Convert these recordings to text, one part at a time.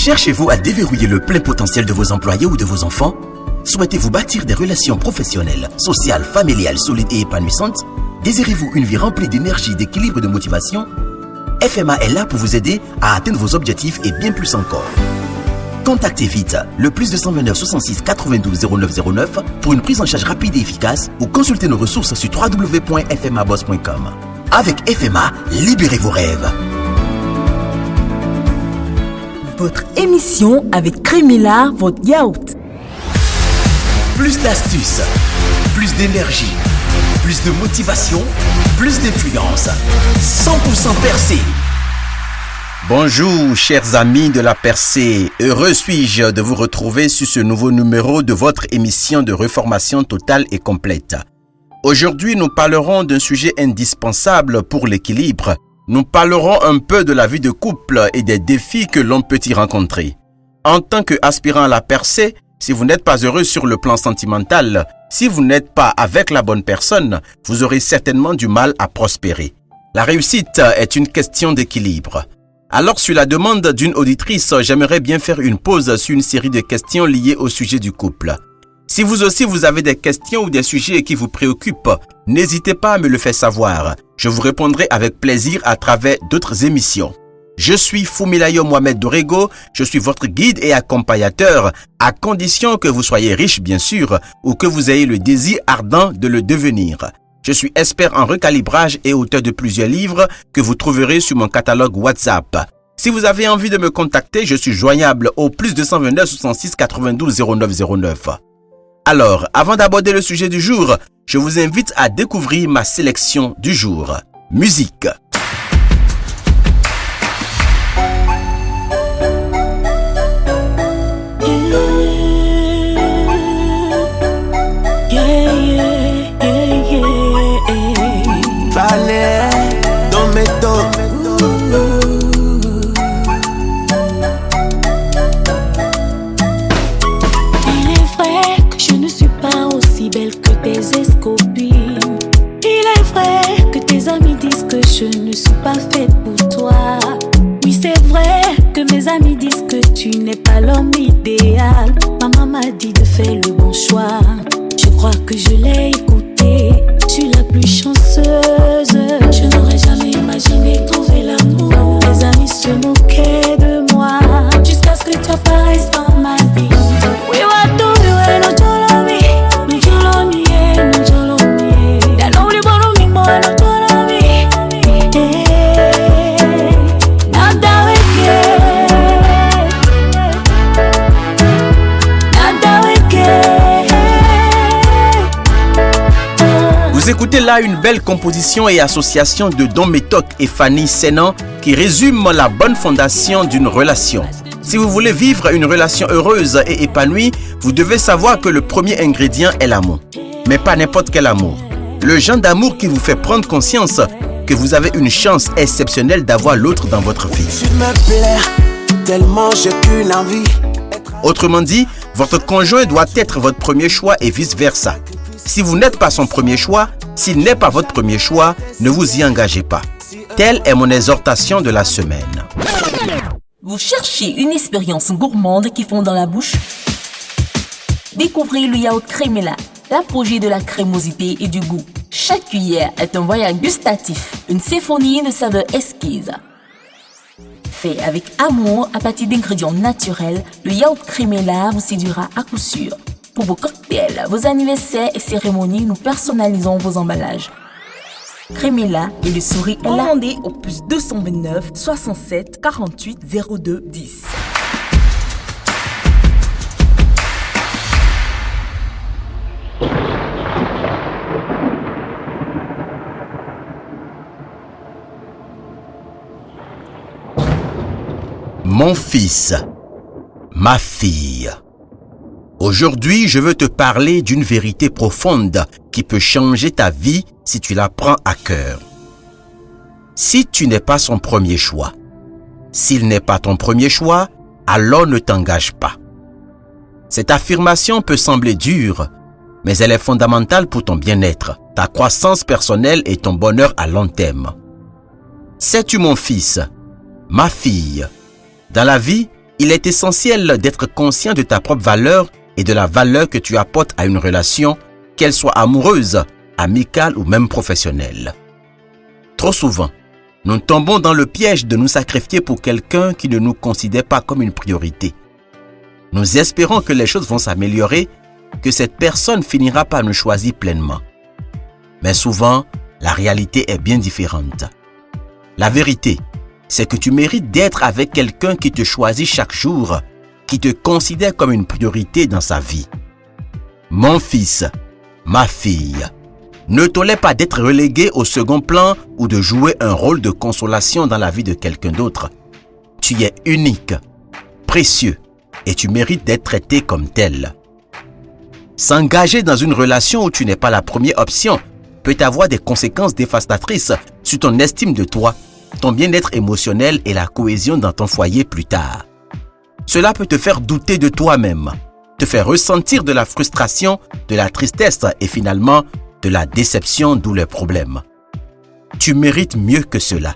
Cherchez-vous à déverrouiller le plein potentiel de vos employés ou de vos enfants? Souhaitez-vous bâtir des relations professionnelles, sociales, familiales, solides et épanouissantes? Désirez-vous une vie remplie d'énergie, d'équilibre et de motivation? FMA est là pour vous aider à atteindre vos objectifs et bien plus encore. Contactez vite le +229 66 92 09 09 pour une prise en charge rapide et efficace ou consultez nos ressources sur www.fmaboss.com. Avec FMA, libérez vos rêves. Votre émission avec Crémila, votre yaourt. Plus d'astuces, plus d'énergie, plus de motivation, plus d'influence. 100% percé. Bonjour chers amis de la percée, heureux suis-je de vous retrouver sur ce nouveau numéro de votre émission de reformation totale et complète. Aujourd'hui nous parlerons d'un sujet indispensable pour l'équilibre. Nous parlerons un peu de la vie de couple et des défis que l'on peut y rencontrer. En tant qu'aspirant à la percée, si vous n'êtes pas heureux sur le plan sentimental, si vous n'êtes pas avec la bonne personne, vous aurez certainement du mal à prospérer. La réussite est une question d'équilibre. Alors, sur la demande d'une auditrice, j'aimerais bien faire une pause sur une série de questions liées au sujet du couple. Si vous aussi vous avez des questions ou des sujets qui vous préoccupent, n'hésitez pas à me le faire savoir. Je vous répondrai avec plaisir à travers d'autres émissions. Je suis Fumilayo Mohamed Dorego, je suis votre guide et accompagnateur, à condition que vous soyez riche bien sûr, ou que vous ayez le désir ardent de le devenir. Je suis expert en recalibrage et auteur de plusieurs livres que vous trouverez sur mon catalogue WhatsApp. Si vous avez envie de me contacter, je suis joignable au +229 66 92 09 09. Alors, avant d'aborder le sujet du jour, je vous invite à découvrir ma sélection du jour. Musique. Je ne suis pas faite pour toi. Oui, c'est vrai que mes amis disent que tu n'es pas l'homme idéal. Maman m'a dit de faire le bon choix. Je crois que je l'ai écouté. Je suis la plus chanceuse. Je n'aurais jamais imaginé trouver l'amour. Mes amis se moquaient de moi jusqu'à ce que tu apparaisses dans ma vie. We want to be well, no jolomi, no jolomi, no jolomi. Ya no we want to be more, no jolomi. Vous écoutez là une belle composition et association de Don Métoc et Fanny Sénan qui résume la bonne fondation d'une relation. Si vous voulez vivre une relation heureuse et épanouie, vous devez savoir que le premier ingrédient est l'amour. Mais pas n'importe quel amour. Le genre d'amour qui vous fait prendre conscience que vous avez une chance exceptionnelle d'avoir l'autre dans votre vie. Tu me plais, tellement j'ai qu'une envie. Autrement dit, votre conjoint doit être votre premier choix et vice-versa. Si vous n'êtes pas son premier choix, s'il n'est pas votre premier choix, ne vous y engagez pas. Telle est mon exhortation de la semaine. Vous cherchez une expérience gourmande qui fond dans la bouche? Découvrez le yaourt Crémila, l'apogée de la crémosité et du goût. Chaque cuillère est un voyage gustatif, une symphonie de saveurs exquises. Fait avec amour à partir d'ingrédients naturels, le yaourt Crémila vous séduira à coup sûr. Pour vos cocktails, vos anniversaires et cérémonies, nous personnalisons vos emballages. Crémila et le sourire est là. Rendez au +229 67 48 02 10. Mon fils, ma fille. Aujourd'hui, je veux te parler d'une vérité profonde qui peut changer ta vie si tu la prends à cœur. Si tu n'es pas son premier choix, s'il n'est pas ton premier choix, alors ne t'engage pas. Cette affirmation peut sembler dure, mais elle est fondamentale pour ton bien-être, ta croissance personnelle et ton bonheur à long terme. Sais-tu mon fils, ma fille, dans la vie, Il est essentiel d'être conscient de ta propre valeur et de la valeur que tu apportes à une relation, qu'elle soit amoureuse, amicale ou même professionnelle. Trop souvent, nous tombons dans le piège de nous sacrifier pour quelqu'un qui ne nous considère pas comme une priorité. Nous espérons que les choses vont s'améliorer, que cette personne finira par nous choisir pleinement. Mais souvent, la réalité est bien différente. La vérité, c'est que tu mérites d'être avec quelqu'un qui te choisit chaque jour, qui te considère comme une priorité dans sa vie. Mon fils, ma fille, ne tolère pas d'être relégué au second plan ou de jouer un rôle de consolation dans la vie de quelqu'un d'autre. Tu es unique, précieux et tu mérites d'être traité comme tel. S'engager dans une relation où tu n'es pas la première option peut avoir des conséquences dévastatrices sur ton estime de toi, ton bien-être émotionnel et la cohésion dans ton foyer plus tard. Cela peut te faire douter de toi-même, te faire ressentir de la frustration, de la tristesse et finalement de la déception, d'où les problèmes. Tu mérites mieux que cela.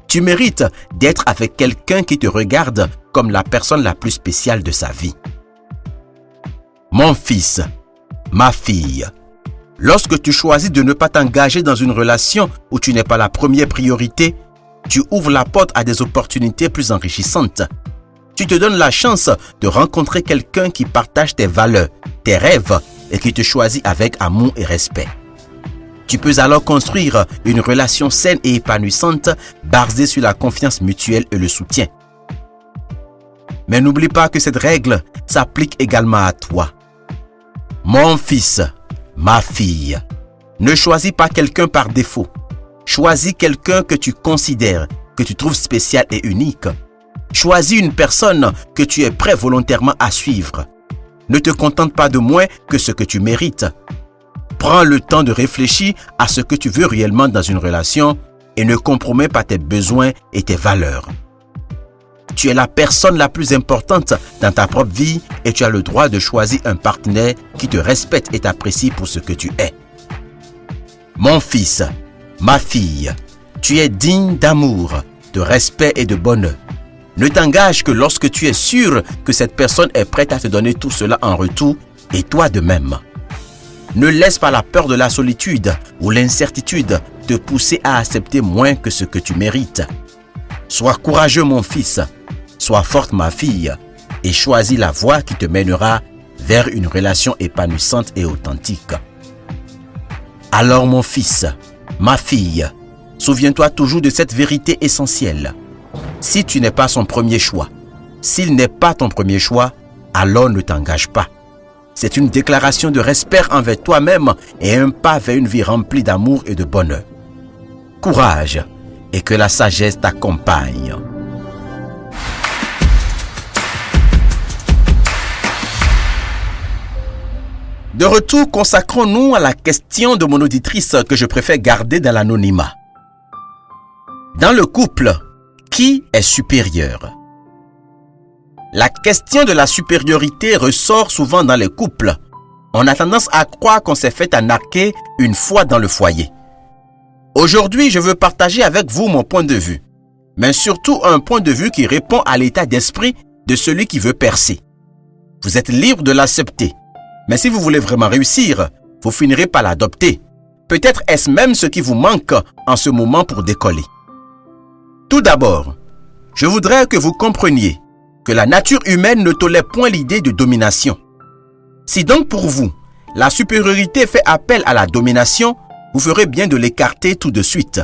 Tu mérites d'être avec quelqu'un qui te regarde comme la personne la plus spéciale de sa vie. Mon fils, ma fille, lorsque tu choisis de ne pas t'engager dans une relation où tu n'es pas la première priorité, tu ouvres la porte à des opportunités plus enrichissantes. Tu te donnes la chance de rencontrer quelqu'un qui partage tes valeurs, tes rêves et qui te choisit avec amour et respect. Tu peux alors construire une relation saine et épanouissante basée sur la confiance mutuelle et le soutien. Mais n'oublie pas que cette règle s'applique également à toi. Mon fils, ma fille, ne choisis pas quelqu'un par défaut. Choisis quelqu'un que tu considères, que tu trouves spécial et unique. Choisis une personne que tu es prêt volontairement à suivre. Ne te contente pas de moins que ce que tu mérites. Prends le temps de réfléchir à ce que tu veux réellement dans une relation et ne compromets pas tes besoins et tes valeurs. Tu es la personne la plus importante dans ta propre vie et tu as le droit de choisir un partenaire qui te respecte et t'apprécie pour ce que tu es. Mon fils, ma fille, tu es digne d'amour, de respect et de bonheur. Ne t'engage que lorsque tu es sûr que cette personne est prête à te donner tout cela en retour et toi de même. Ne laisse pas la peur de la solitude ou l'incertitude te pousser à accepter moins que ce que tu mérites. Sois courageux mon fils, sois forte ma fille et choisis la voie qui te mènera vers une relation épanouissante et authentique. Alors mon fils, ma fille, souviens-toi toujours de cette vérité essentielle. Si tu n'es pas son premier choix, s'il n'est pas ton premier choix, alors ne t'engage pas. C'est une déclaration de respect envers toi-même et un pas vers une vie remplie d'amour et de bonheur. Courage et que la sagesse t'accompagne. De retour, consacrons-nous à la question de mon auditrice que je préfère garder dans l'anonymat. Dans le couple, qui est supérieur? La question de la supériorité ressort souvent dans les couples. On a tendance à croire qu'on s'est fait arnaquer une fois dans le foyer. Aujourd'hui, je veux partager avec vous mon point de vue, mais surtout un point de vue qui répond à l'état d'esprit de celui qui veut percer. Vous êtes libre de l'accepter, mais si vous voulez vraiment réussir, vous finirez par l'adopter. Peut-être est-ce même ce qui vous manque en ce moment pour décoller. Tout d'abord, je voudrais que vous compreniez que la nature humaine ne tolère point l'idée de domination. Si donc pour vous, la supériorité fait appel à la domination, vous ferez bien de l'écarter tout de suite.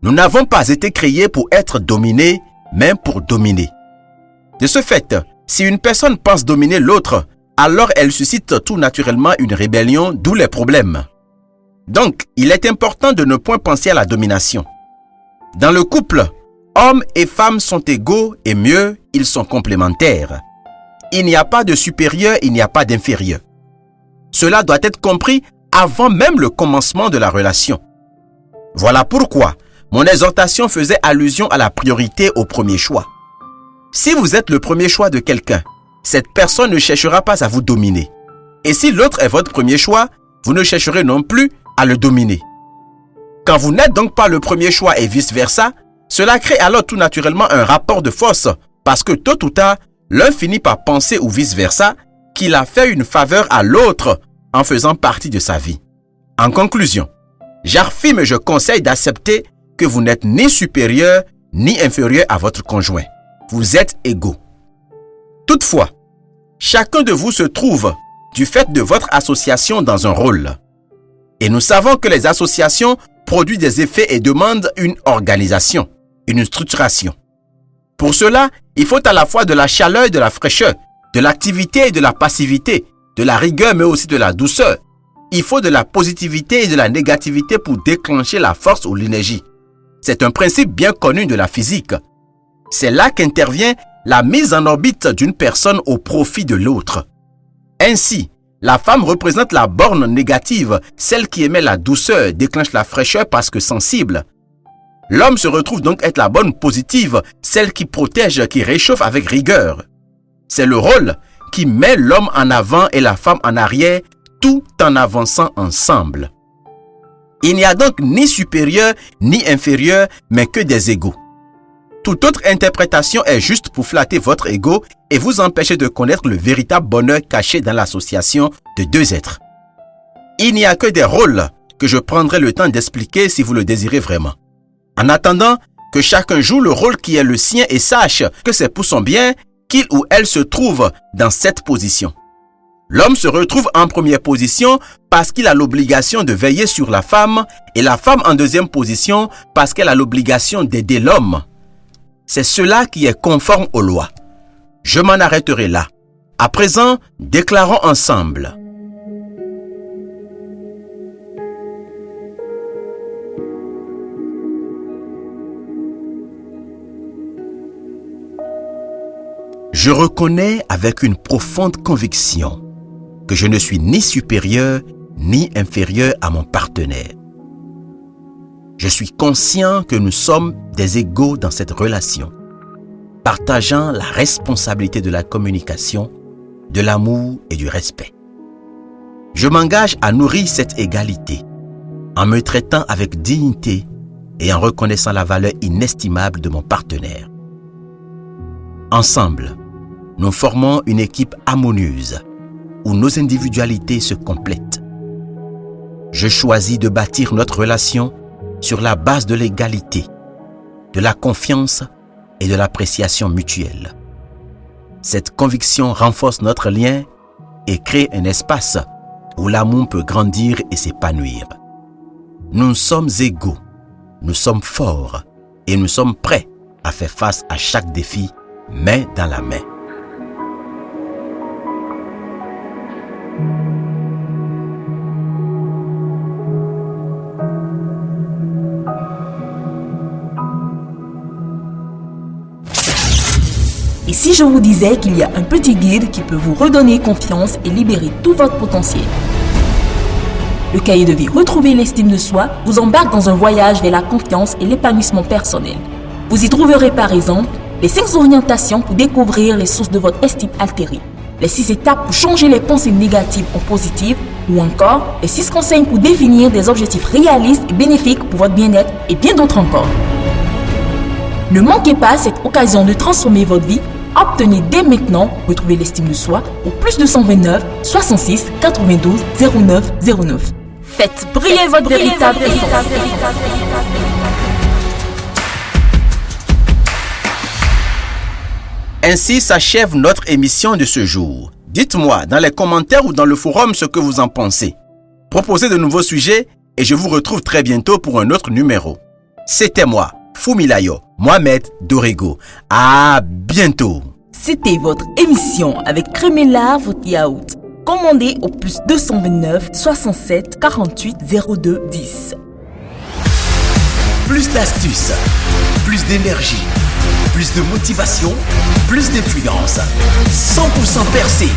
Nous n'avons pas été créés pour être dominés, mais pour dominer. De ce fait, si une personne pense dominer l'autre, alors elle suscite tout naturellement une rébellion, d'où les problèmes. Donc, il est important de ne point penser à la domination. Dans le couple, hommes et femmes sont égaux et mieux, ils sont complémentaires. Il n'y a pas de supérieur, il n'y a pas d'inférieur. Cela doit être compris avant même le commencement de la relation. Voilà pourquoi mon exhortation faisait allusion à la priorité au premier choix. Si vous êtes le premier choix de quelqu'un, cette personne ne cherchera pas à vous dominer. Et si l'autre est votre premier choix, vous ne chercherez non plus à le dominer. Quand vous n'êtes donc pas le premier choix et vice-versa, cela crée alors tout naturellement un rapport de force parce que tôt ou tard, l'un finit par penser ou vice-versa qu'il a fait une faveur à l'autre en faisant partie de sa vie. En conclusion, j'affirme et je conseille d'accepter que vous n'êtes ni supérieur ni inférieur à votre conjoint. Vous êtes égaux. Toutefois, chacun de vous se trouve, du fait de votre association, dans un rôle. Et nous savons que les associations produisent des effets et demandent une organisation, une structuration. Pour cela, il faut à la fois de la chaleur et de la fraîcheur, de l'activité et de la passivité, de la rigueur mais aussi de la douceur. Il faut de la positivité et de la négativité pour déclencher la force ou l'énergie. C'est un principe bien connu de la physique. C'est là qu'intervient la mise en orbite d'une personne au profit de l'autre. Ainsi, la femme représente la borne négative, celle qui émet la douceur, déclenche la fraîcheur parce que sensible. L'homme se retrouve donc être la borne positive, celle qui protège, qui réchauffe avec rigueur. C'est le rôle qui met l'homme en avant et la femme en arrière, tout en avançant ensemble. Il n'y a donc ni supérieur ni inférieur, mais que des égaux. Toute autre interprétation est juste pour flatter votre ego et vous empêcher de connaître le véritable bonheur caché dans l'association de deux êtres. Il n'y a que des rôles que je prendrai le temps d'expliquer si vous le désirez vraiment. En attendant, que chacun joue le rôle qui est le sien et sache que c'est pour son bien qu'il ou elle se trouve dans cette position. L'homme se retrouve en première position parce qu'il a l'obligation de veiller sur la femme et la femme en deuxième position parce qu'elle a l'obligation d'aider l'homme. C'est cela qui est conforme aux lois. Je m'en arrêterai là. À présent, déclarons ensemble. Je reconnais avec une profonde conviction que je ne suis ni supérieur ni inférieur à mon partenaire. Je suis conscient que nous sommes des égaux dans cette relation, partageant la responsabilité de la communication, de l'amour et du respect. Je m'engage à nourrir cette égalité en me traitant avec dignité et en reconnaissant la valeur inestimable de mon partenaire. Ensemble, nous formons une équipe harmonieuse où nos individualités se complètent. Je choisis de bâtir notre relation sur la base de l'égalité, de la confiance et de l'appréciation mutuelle. Cette conviction renforce notre lien et crée un espace où l'amour peut grandir et s'épanouir. Nous sommes égaux, nous sommes forts et nous sommes prêts à faire face à chaque défi, main dans la main. Et si je vous disais qu'il y a un petit guide qui peut vous redonner confiance et libérer tout votre potentiel? Le cahier de vie Retrouver l'estime de soi vous embarque dans un voyage vers la confiance et l'épanouissement personnel. Vous y trouverez par exemple les 5 orientations pour découvrir les sources de votre estime altérée, les 6 étapes pour changer les pensées négatives en positives ou encore les 6 conseils pour définir des objectifs réalistes et bénéfiques pour votre bien-être et bien d'autres encore. Ne manquez pas cette occasion de transformer votre vie. Obtenez dès maintenant Retrouver l'estime de soi au plus 229 66 92 09 09. Faites briller votre véritable essence. Ainsi s'achève notre émission de ce jour. Dites-moi dans les commentaires ou dans le forum ce que vous en pensez. Proposez de nouveaux sujets et je vous retrouve très bientôt pour un autre numéro. C'était moi, Fumilayo Mohamed Dorego. À bientôt. C'était votre émission avec Crémela, votre yaourt. Commandez au plus 229 67 48 02 10. Plus d'astuces, plus d'énergie, plus de motivation, plus d'influence. 100% percé.